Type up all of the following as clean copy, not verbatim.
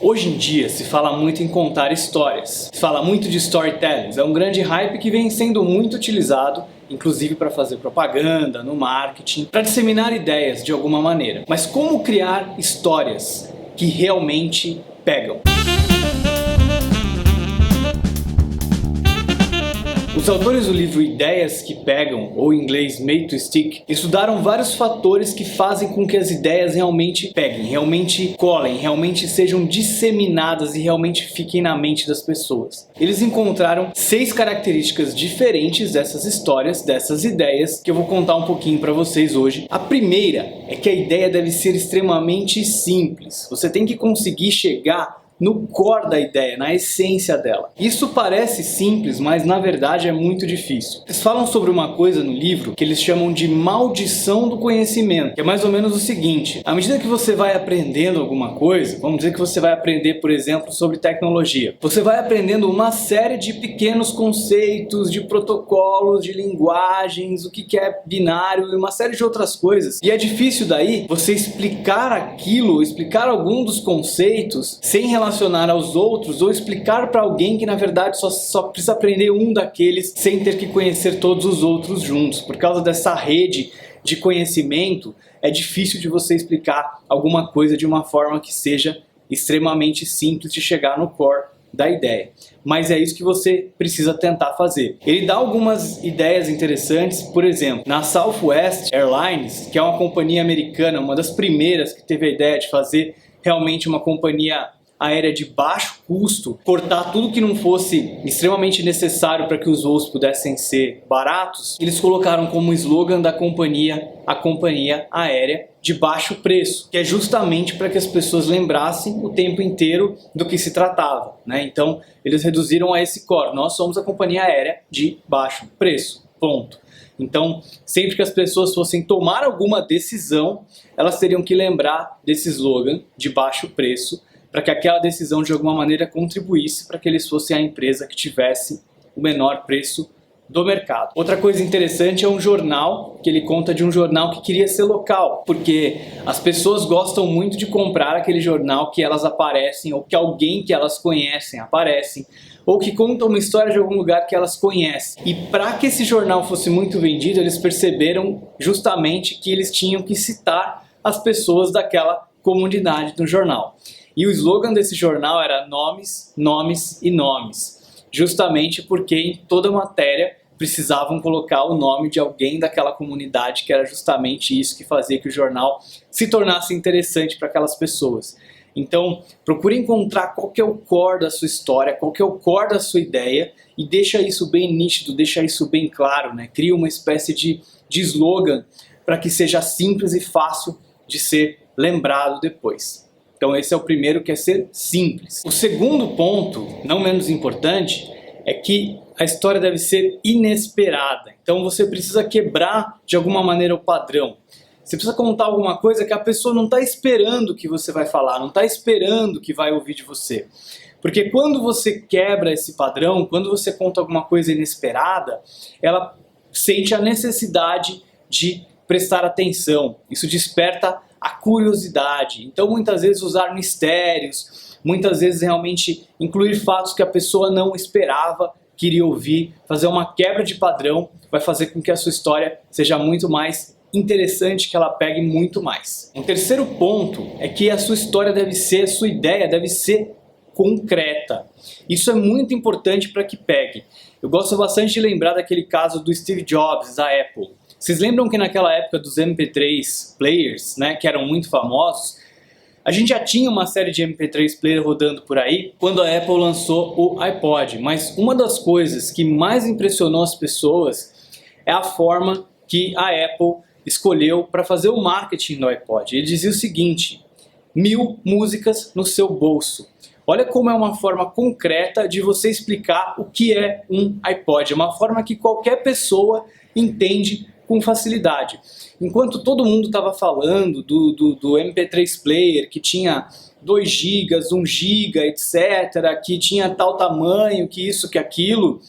Hoje em dia se fala muito em contar histórias, se fala muito de storytelling, é um grande hype que vem sendo muito utilizado, inclusive para fazer propaganda, no marketing, para disseminar ideias de alguma maneira. Mas como criar histórias que realmente pegam? Os autores do livro Ideias que Pegam, ou em inglês Made to Stick, estudaram vários fatores que fazem com que as ideias realmente peguem, realmente colhem, realmente sejam disseminadas e realmente fiquem na mente das pessoas. Eles encontraram 6 características diferentes dessas histórias, dessas ideias, que eu vou contar um pouquinho para vocês hoje. A primeira é que a ideia deve ser extremamente simples. Você tem que conseguir chegar no core da ideia, na essência dela. Isso parece simples, mas na verdade é muito difícil. Eles falam sobre uma coisa no livro que eles chamam de maldição do conhecimento, que é mais ou menos o seguinte: à medida que você vai aprendendo alguma coisa, vamos dizer que você vai aprender, por exemplo, sobre tecnologia, você vai aprendendo uma série de pequenos conceitos, de protocolos, de linguagens, o que é binário e uma série de outras coisas. E é difícil daí você explicar aquilo, explicar algum dos conceitos sem relacionar aos outros, ou explicar para alguém que na verdade só precisa aprender um daqueles sem ter que conhecer todos os outros juntos. Por causa dessa rede de conhecimento, é difícil de você explicar alguma coisa de uma forma que seja extremamente simples de chegar no core da ideia. Mas é isso que você precisa tentar fazer. Ele dá algumas ideias interessantes, por exemplo, na Southwest Airlines, que é uma companhia americana, uma das primeiras que teve a ideia de fazer realmente uma companhia aérea de baixo custo, cortar tudo que não fosse extremamente necessário para que os voos pudessem ser baratos. Eles colocaram como slogan da companhia a companhia aérea de baixo preço, que é justamente para que as pessoas lembrassem o tempo inteiro do que se tratava, né? Então eles reduziram a esse core: nós somos a companhia aérea de baixo preço, ponto. Então, sempre que as pessoas fossem tomar alguma decisão, elas teriam que lembrar desse slogan de baixo preço, para que aquela decisão de alguma maneira contribuísse para que eles fossem a empresa que tivesse o menor preço do mercado. Outra coisa interessante é um jornal, que ele conta de um jornal que queria ser local, porque as pessoas gostam muito de comprar aquele jornal que elas aparecem, ou que alguém que elas conhecem aparecem, ou que conta uma história de algum lugar que elas conhecem. E para que esse jornal fosse muito vendido, eles perceberam justamente que eles tinham que citar as pessoas daquela comunidade do jornal. E o slogan desse jornal era nomes, nomes e nomes, justamente porque em toda matéria precisavam colocar o nome de alguém daquela comunidade, que era justamente isso que fazia que o jornal se tornasse interessante para aquelas pessoas. Então, procure encontrar qual que é o core da sua história, qual que é o core da sua ideia, e deixa isso bem nítido, deixa isso bem claro, né? Cria uma espécie de slogan para que seja simples e fácil de ser lembrado depois. Então esse é o primeiro, que é ser simples. O segundo ponto, não menos importante, é que a história deve ser inesperada. Então você precisa quebrar de alguma maneira o padrão. Você precisa contar alguma coisa que a pessoa não está esperando que você vai falar, não está esperando que vai ouvir de você. Porque quando você quebra esse padrão, quando você conta alguma coisa inesperada, ela sente a necessidade de prestar atenção. Isso desperta a curiosidade. Então muitas vezes usar mistérios, muitas vezes realmente incluir fatos que a pessoa não esperava, queria ouvir, fazer uma quebra de padrão, vai fazer com que a sua história seja muito mais interessante, que ela pegue muito mais. Um terceiro ponto é que a sua história deve ser, a sua ideia deve ser concreta. Isso é muito importante para que pegue. Eu gosto bastante de lembrar daquele caso do Steve Jobs, da Apple. Vocês lembram que naquela época dos MP3 players, né, que eram muito famosos, a gente já tinha uma série de MP3 player rodando por aí quando a Apple lançou o iPod. Mas uma das coisas que mais impressionou as pessoas é a forma que a Apple escolheu para fazer o marketing do iPod. Ele dizia o seguinte: 1000 músicas no seu bolso. Olha como é uma forma concreta de você explicar o que é um iPod. É uma forma que qualquer pessoa entende com facilidade. Enquanto todo mundo estava falando do MP3 player, que tinha 2 GB, 1 GB, etc., que tinha tal tamanho, que isso, que aquilo,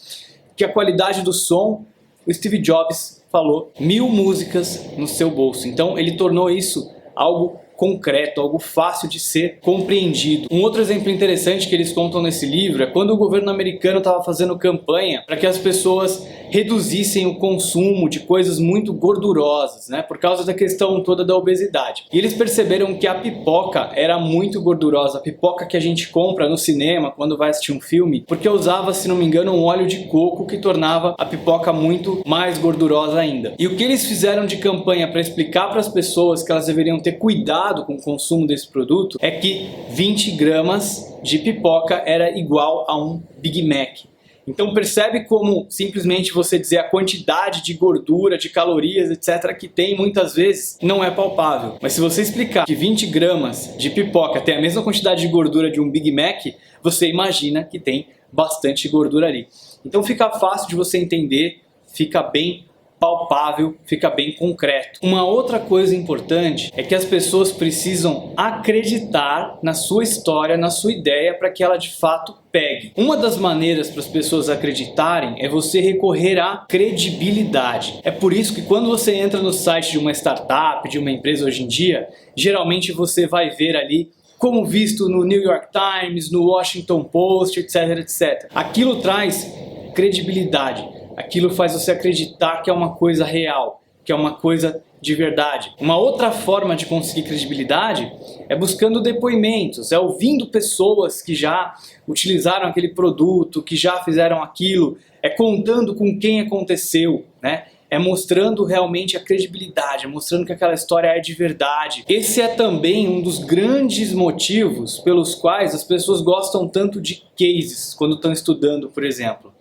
que a qualidade do som, o Steve Jobs falou 1000 músicas no seu bolso. Então ele tornou isso algo concreto, algo fácil de ser compreendido. Um outro exemplo interessante que eles contam nesse livro é quando o governo americano estava fazendo campanha para que as pessoas reduzissem o consumo de coisas muito gordurosas, né, por causa da questão toda da obesidade. E eles perceberam que a pipoca era muito gordurosa, a pipoca que a gente compra no cinema quando vai assistir um filme, porque usava, se não me engano, um óleo de coco que tornava a pipoca muito mais gordurosa ainda. E o que eles fizeram de campanha para explicar para as pessoas que elas deveriam ter cuidado com o consumo desse produto é que 20 gramas de pipoca era igual a um Big Mac. Então percebe como simplesmente você dizer a quantidade de gordura, de calorias, etc. que tem muitas vezes não é palpável. Mas se você explicar que 20 gramas de pipoca tem a mesma quantidade de gordura de um Big Mac, você imagina que tem bastante gordura ali. Então fica fácil de você entender, fica bem palpável, fica bem concreto. Uma outra coisa importante é que as pessoas precisam acreditar na sua história, na sua ideia, para que ela de fato pegue. Uma das maneiras para as pessoas acreditarem é você recorrer à credibilidade. É por isso que quando você entra no site de uma startup, de uma empresa hoje em dia, geralmente você vai ver ali como visto no New York Times, no Washington Post, etc, etc. Aquilo traz credibilidade. Aquilo faz você acreditar que é uma coisa real, que é uma coisa de verdade. Uma outra forma de conseguir credibilidade é buscando depoimentos, é ouvindo pessoas que já utilizaram aquele produto, que já fizeram aquilo, é contando com quem aconteceu, né? É mostrando realmente a credibilidade, é mostrando que aquela história é de verdade. Esse é também um dos grandes motivos pelos quais as pessoas gostam tanto de cases quando estão estudando, por exemplo.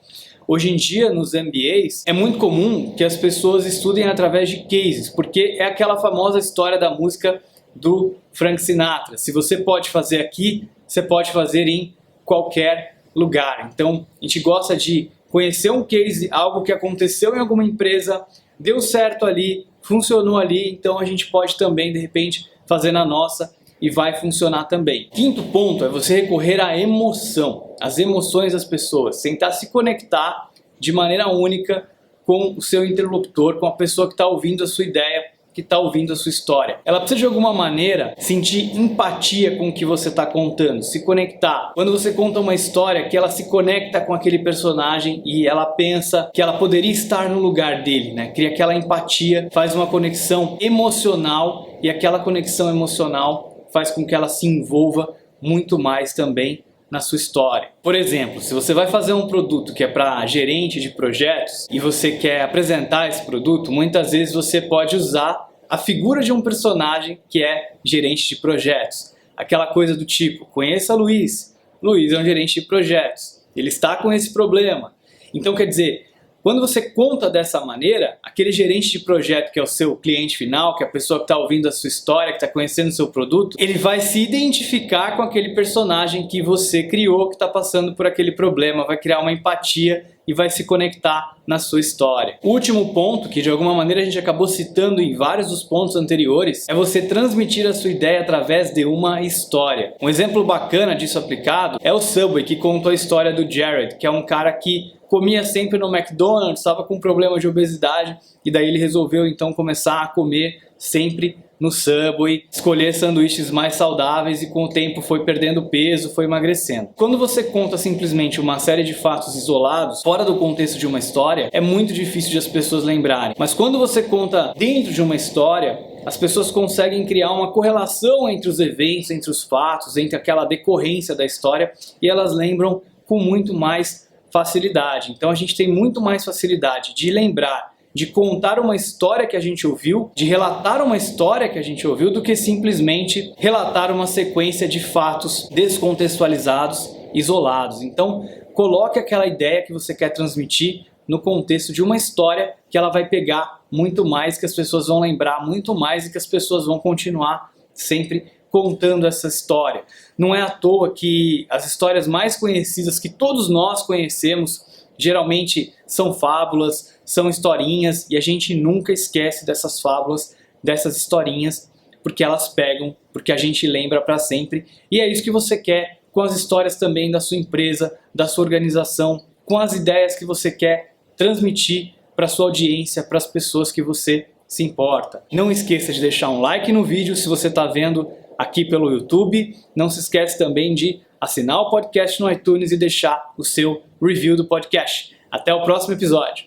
Hoje em dia, nos MBAs, é muito comum que as pessoas estudem através de cases, porque é aquela famosa história da música do Frank Sinatra. Se você pode fazer aqui, você pode fazer em qualquer lugar. Então, a gente gosta de conhecer um case, algo que aconteceu em alguma empresa, deu certo ali, funcionou ali, então a gente pode também, de repente, fazer na nossa e vai funcionar também. Quinto ponto é você recorrer à emoção, às emoções das pessoas, tentar se conectar de maneira única com o seu interlocutor, com a pessoa que está ouvindo a sua ideia, que está ouvindo a sua história. Ela precisa de alguma maneira sentir empatia com o que você está contando, se conectar. Quando você conta uma história que ela se conecta com aquele personagem e ela pensa que ela poderia estar no lugar dele, né? Cria aquela empatia, faz uma conexão emocional e aquela conexão emocional faz com que ela se envolva muito mais também na sua história. Por exemplo, se você vai fazer um produto que é para gerente de projetos e você quer apresentar esse produto, muitas vezes você pode usar a figura de um personagem que é gerente de projetos. Aquela coisa do tipo, conheça Luiz. Luiz é um gerente de projetos. Ele está com esse problema. Então, quer dizer, quando você conta dessa maneira, aquele gerente de projeto que é o seu cliente final, que é a pessoa que está ouvindo a sua história, que está conhecendo o seu produto, ele vai se identificar com aquele personagem que você criou, que está passando por aquele problema, vai criar uma empatia e vai se conectar na sua história. O último ponto, que de alguma maneira a gente acabou citando em vários dos pontos anteriores, é você transmitir a sua ideia através de uma história. Um exemplo bacana disso aplicado é o Subway, que contou a história do Jared, que é um cara que comia sempre no McDonald's, estava com problema de obesidade e daí ele resolveu então começar a comer sempre no Subway, escolher sanduíches mais saudáveis e com o tempo foi perdendo peso, foi emagrecendo. Quando você conta simplesmente uma série de fatos isolados, fora do contexto de uma história, é muito difícil de as pessoas lembrarem. Mas quando você conta dentro de uma história, as pessoas conseguem criar uma correlação entre os eventos, entre os fatos, entre aquela decorrência da história e elas lembram com muito mais facilidade. Então a gente tem muito mais facilidade de lembrar, de contar uma história que a gente ouviu, de relatar uma história que a gente ouviu, do que simplesmente relatar uma sequência de fatos descontextualizados, isolados. Então coloque aquela ideia que você quer transmitir no contexto de uma história que ela vai pegar muito mais, que as pessoas vão lembrar muito mais e que as pessoas vão continuar sempre contando essa história. Não é à toa que as histórias mais conhecidas que todos nós conhecemos geralmente são fábulas, são historinhas e a gente nunca esquece dessas fábulas, dessas historinhas, porque elas pegam, porque a gente lembra para sempre. E é isso que você quer com as histórias também da sua empresa, da sua organização, com as ideias que você quer transmitir para sua audiência, para as pessoas que você se importa. Não esqueça de deixar um like no vídeo se você está vendo aqui pelo YouTube. Não se esqueça também de assinar o podcast no iTunes e deixar o seu review do podcast. Até o próximo episódio.